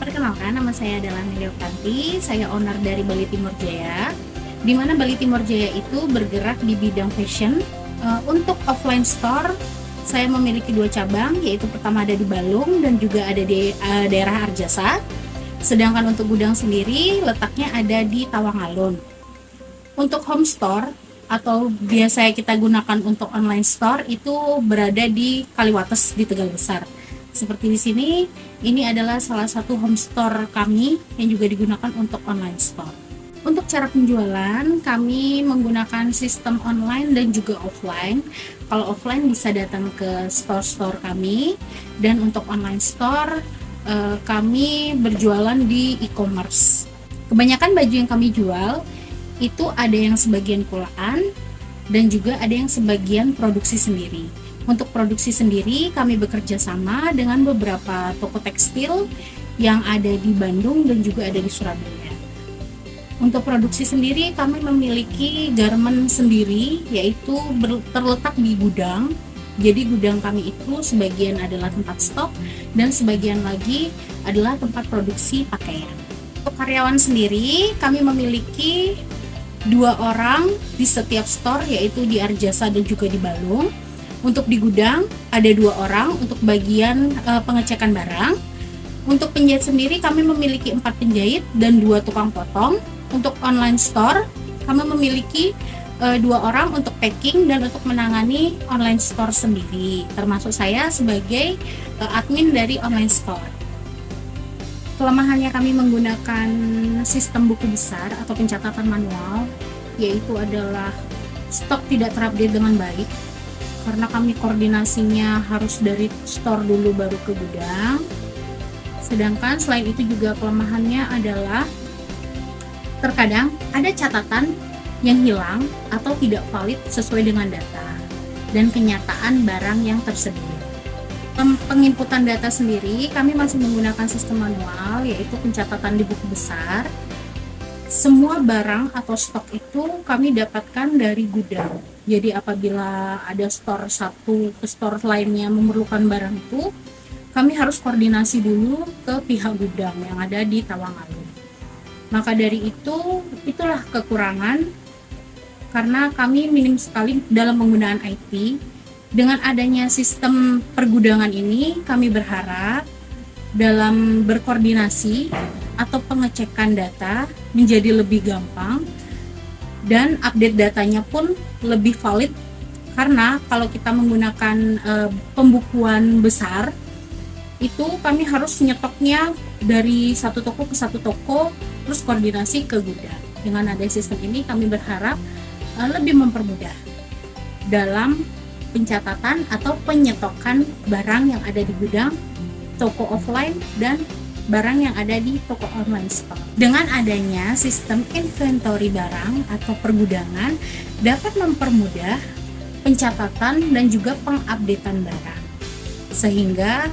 Perkenalkan, nama saya adalah Meliokanti, saya owner dari Bali Timur Jaya. Di mana Bali Timur Jaya itu bergerak di bidang fashion. Untuk offline store, saya memiliki 2 cabang, yaitu pertama ada di Balung dan juga ada di daerah Arjasa. Sedangkan untuk gudang sendiri letaknya ada di Tawangalun. Untuk home store atau biasa kita gunakan untuk online store itu berada di Kaliwates di Tegal Besar. Seperti di sini, ini adalah salah satu home store kami yang juga digunakan untuk online store. Untuk cara penjualan, kami menggunakan sistem online dan juga offline. Kalau offline bisa datang ke store-store kami, dan untuk online store kami berjualan di e-commerce. Kebanyakan baju yang kami jual itu ada yang sebagian kulaan dan juga ada yang sebagian produksi sendiri. Untuk produksi sendiri, kami bekerja sama dengan beberapa toko tekstil yang ada di Bandung dan juga ada di Surabaya. Untuk produksi sendiri, kami memiliki garment sendiri, yaitu terletak di gudang. Jadi gudang kami itu sebagian adalah tempat stok dan sebagian lagi adalah tempat produksi pakaian. Untuk karyawan sendiri, kami memiliki 2 orang di setiap store, yaitu di Arjasa dan juga di Balung. Untuk di gudang ada 2 orang untuk bagian pengecekan barang. Untuk penjahit sendiri kami memiliki 4 penjahit dan 2 tukang potong. Untuk online store kami memiliki 2 orang untuk packing dan untuk menangani online store sendiri, termasuk saya sebagai admin dari online store. Kelemahannya kami menggunakan sistem buku besar atau pencatatan manual, yaitu adalah stok tidak terupdate dengan baik, karena kami koordinasinya harus dari store dulu baru ke gudang. Sedangkan selain itu juga kelemahannya adalah terkadang ada catatan yang hilang atau tidak valid sesuai dengan data dan kenyataan barang yang tersedia. Penginputan data sendiri kami masih menggunakan sistem manual, yaitu pencatatan di buku besar. Semua barang atau stok itu kami dapatkan dari gudang. Jadi apabila ada store satu ke store lainnya memerlukan barang itu, kami harus koordinasi dulu ke pihak gudang yang ada di Tawangalun. Maka dari itu, itulah kekurangan karena kami minim sekali dalam penggunaan IT. Dengan adanya sistem pergudangan ini, kami berharap dalam berkoordinasi atau pengecekan data menjadi lebih gampang dan update datanya pun lebih valid, karena kalau kita menggunakan pembukuan besar itu kami harus nyetoknya dari satu toko ke satu toko terus koordinasi ke gudang. Dengan adanya sistem ini kami berharap lebih mempermudah dalam pencatatan atau penyetokan barang yang ada di gudang, toko offline dan barang yang ada di toko online store. Dengan adanya sistem inventory barang atau pergudangan dapat mempermudah pencatatan dan juga pengupdatean barang, sehingga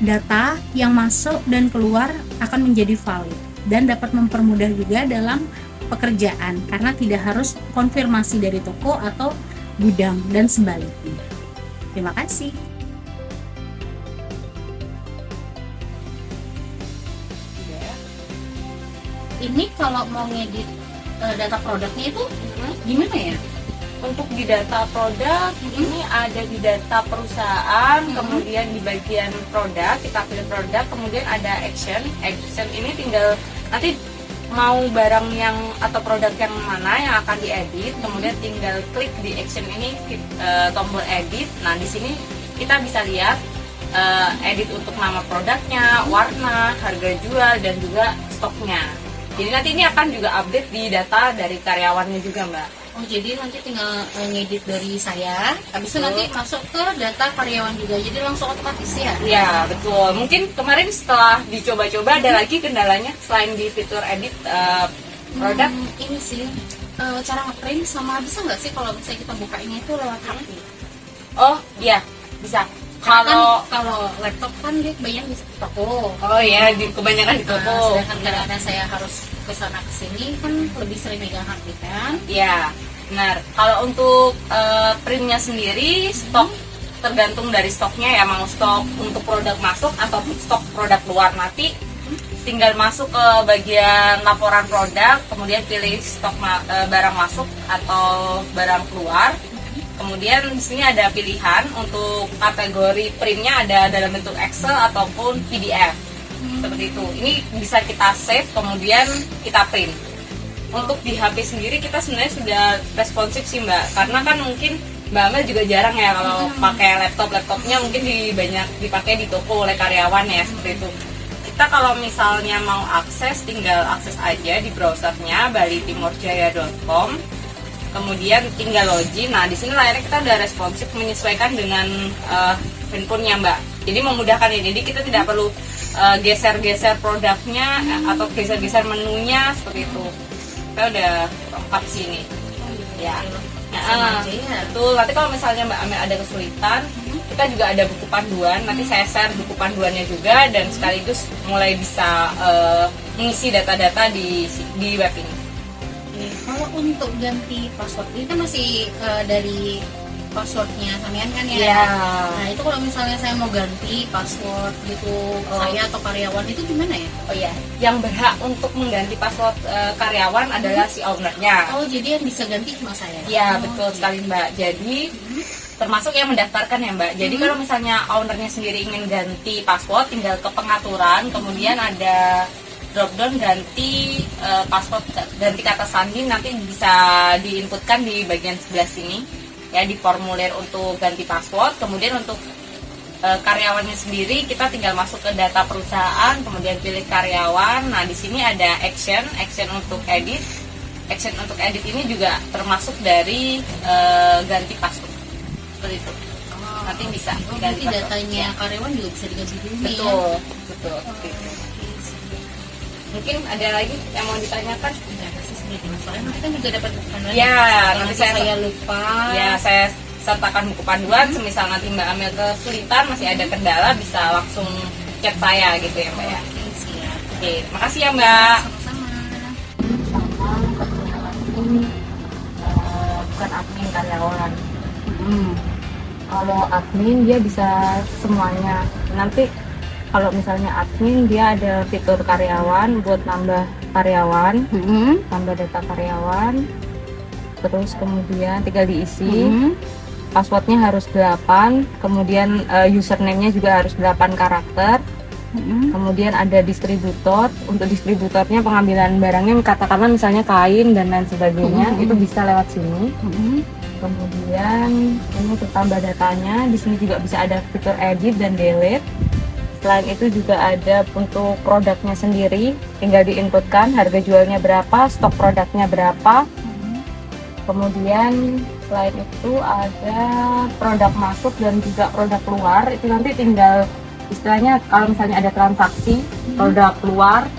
data yang masuk dan keluar akan menjadi valid dan dapat mempermudah juga dalam pekerjaan karena tidak harus konfirmasi dari toko atau gudang dan sebaliknya. Terima kasih. Ini kalau mau ngedit data produknya itu gimana ya? Untuk di data produk, ini ada di data perusahaan, kemudian di bagian produk, kita pilih produk, kemudian ada action ini tinggal nanti mau barang yang atau produk yang mana yang akan diedit, kemudian tinggal klik di action ini, tombol edit. Nah di sini kita bisa lihat edit untuk nama produknya, warna, harga jual, dan juga stoknya. Jadi nanti ini akan juga update di data dari karyawannya juga, Mbak. Oh, jadi nanti tinggal ngedit dari saya, habis itu nanti masuk ke data karyawan juga, jadi langsung otomatis ya? Iya, betul. Mungkin kemarin setelah dicoba-coba ada lagi kendalanya selain di fitur edit produk? Ini sih, cara ngeprint sama bisa nggak sih kalau misalnya kita buka ini itu lewat HP? Oh, iya, bisa. Kalau laptop kan dia kebanyakan di toko. Oh iya, kebanyakan di toko. Sedangkan kadang-kadang saya harus kesana kesini kan lebih sering megang HP kan? Iya, benar. Kalau untuk printnya sendiri, stok tergantung dari stoknya ya, mau stok untuk produk masuk atau stok produk luar nanti tinggal masuk ke bagian laporan produk, kemudian pilih stok barang masuk atau barang keluar. Kemudian di sini ada pilihan untuk kategori printnya, ada dalam bentuk Excel ataupun PDF. Seperti itu. Ini bisa kita save kemudian kita print. Untuk di HP sendiri kita sebenarnya sudah responsif sih Mbak, karena kan mungkin Mbak Amel juga jarang ya kalau pakai laptopnya mungkin banyak dipakai di toko oleh karyawan ya, seperti itu. Kita kalau misalnya mau akses, tinggal akses aja di browsernya balitimorjaya.com, kemudian tinggal login. Nah di sini layarnya kita udah responsif menyesuaikan dengan handphonenya Mbak, jadi memudahkan ya. Jadi kita tidak perlu geser-geser produknya atau geser-geser menunya seperti itu. Kita udah lengkap sini ya. Betul. Nanti kalau misalnya Mbak Amel ada kesulitan, kita juga ada buku panduan. Nanti saya share buku panduannya juga, dan sekaligus mulai bisa mengisi data-data di web ini. Kalau untuk ganti password ini kan masih dari passwordnya sampean kan ya? Iya. Nah itu kalau misalnya saya mau ganti password gitu, saya atau karyawan itu gimana ya? Oh iya, yang berhak untuk mengganti password karyawan adalah si ownernya. Oh jadi yang bisa ganti cuma saya? Iya betul sekali Mbak. Jadi termasuk yang mendaftarkan ya Mbak. Jadi kalau misalnya ownernya sendiri ingin ganti password, tinggal ke pengaturan, kemudian ada dropdown ganti password, ganti kata sandi, nanti bisa diinputkan di bagian sebelah sini ya, di formulir untuk ganti password. Kemudian untuk karyawannya sendiri kita tinggal masuk ke data perusahaan, kemudian pilih karyawan. Nah di sini ada action untuk edit. Action untuk edit ini juga termasuk dari ganti password seperti itu. Nanti bisa ganti datanya karyawan juga bisa diganti dulu. Betul, betul. Mungkin ada lagi yang mau ditanyakan? Soalnya nanti kan juga dapat buku panduan. Ya, nanti saya lupa. Ya, saya sertakan buku panduan. Semisal nanti Mbak Amel kesulitan, masih ada kendala, bisa langsung chat saya gitu ya Mbak ya. Oke, siap. Oke, makasih ya Mbak. Sama-sama. Bukan admin karyawan. Kalau admin dia bisa semuanya. Nanti kalau misalnya admin dia ada fitur karyawan buat nambah karyawan, tambah data karyawan, terus kemudian tinggal diisi. Passwordnya harus 8, kemudian username-nya juga harus 8 karakter. Kemudian ada distributor. Untuk distributornya pengambilan barangnya katakanlah misalnya kain dan lain sebagainya, itu bisa lewat sini. Kemudian ini untuk tambah datanya, di sini juga bisa ada fitur edit dan delete. Selain itu juga ada untuk produknya sendiri, tinggal diinputkan harga jualnya berapa, stok produknya berapa. Kemudian selain itu ada produk masuk dan juga produk keluar. Itu nanti tinggal istilahnya kalau misalnya ada transaksi produk keluar,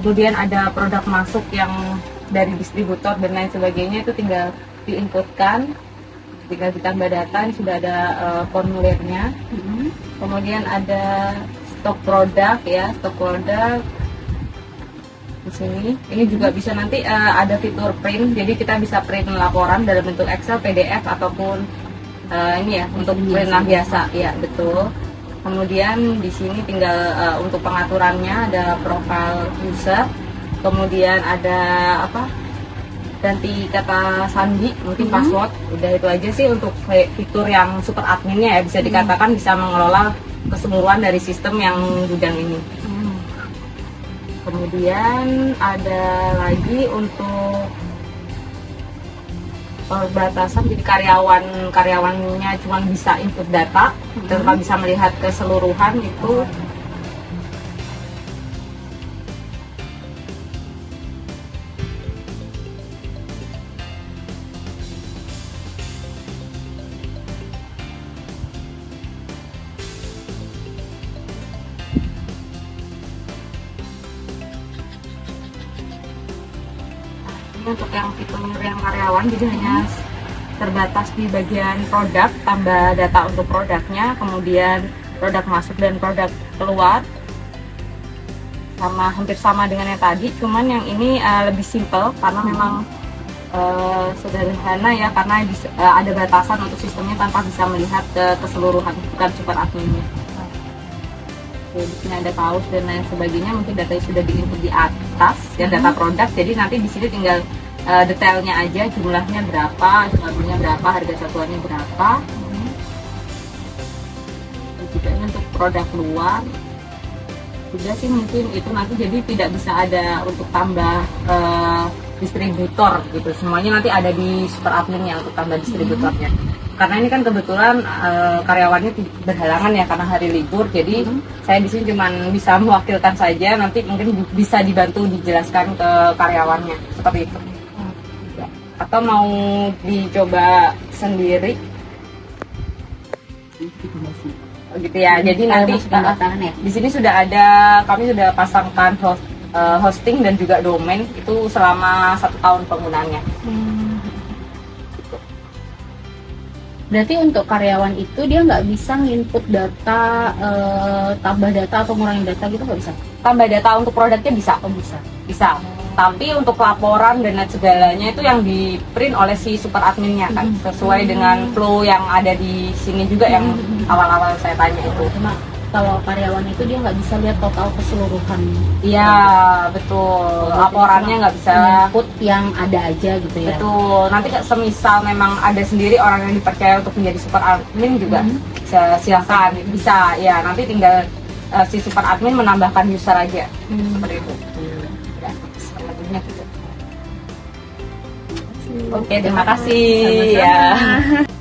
kemudian ada produk masuk yang dari distributor dan lain sebagainya, itu tinggal diinputkan, tinggal ditambah data. Ini sudah ada formulirnya. Kemudian ada stok produk ya, stok produk di sini. Ini juga bisa nanti ada fitur print, jadi kita bisa print laporan dalam bentuk Excel, PDF ataupun ini ya untuk print biasa ya, betul. Kemudian di sini tinggal untuk pengaturannya ada profile user, kemudian ada ganti kata sandi, mungkin password. Udah itu aja sih untuk fitur yang super adminnya ya, bisa dikatakan bisa mengelola keseluruhan dari sistem yang gudang ini. Kemudian ada lagi untuk batasan, jadi karyawannya cuma bisa input data tanpa bisa melihat keseluruhan itu. Untuk yang fitur yang karyawan, jadi hanya terbatas di bagian produk, tambah data untuk produknya, kemudian produk masuk dan produk keluar, hampir sama dengan yang tadi, cuman yang ini lebih simple karena memang sederhana ya, karena ada batasan untuk sistemnya tanpa bisa melihat ke keseluruhan, bukan super adminnya. Oke, di sini ada kaos dan lain sebagainya, mungkin datanya sudah di-input di atas ya, data produk. Jadi nanti di sini tinggal detailnya aja, jumlahnya berapa, jumlahnya berapa, harga satuannya berapa. Juga ini untuk produk luar. Sudah sih mungkin itu nanti, jadi tidak bisa ada untuk tambah distributor gitu. Semuanya nanti ada di super adminnya untuk tambah distributornya. Karena ini kan kebetulan karyawannya berhalangan ya karena hari libur, jadi saya di sini cuma bisa mewakilkan saja. Nanti mungkin bisa dibantu dijelaskan ke karyawannya seperti itu. Atau mau dicoba sendiri? Gitu ya. Jadi nanti di sini sudah ada, kami sudah pasangkan hosting dan juga domain itu selama 1 tahun penggunaannya. Berarti untuk karyawan itu dia nggak bisa nginput data, tambah data atau ngurangin data gitu, nggak bisa? Tambah data untuk produknya bisa. Oh bisa. Bisa. Tapi untuk laporan dan lain segalanya itu yang di print oleh si super adminnya kan, sesuai dengan flow yang ada di sini juga yang awal-awal saya tanya itu. Cuma kalau karyawan itu dia nggak bisa lihat total keseluruhan. Iya betul. Laporannya nggak bisa. Input yang ada aja gitu ya. Betul. Nanti semisal memang ada sendiri orang yang dipercaya untuk menjadi super admin juga silakan bisa ya. Nanti tinggal si super admin menambahkan user aja seperti itu. Ya, sepertinya gitu. Oke, terima kasih. Sama-sama. Ya.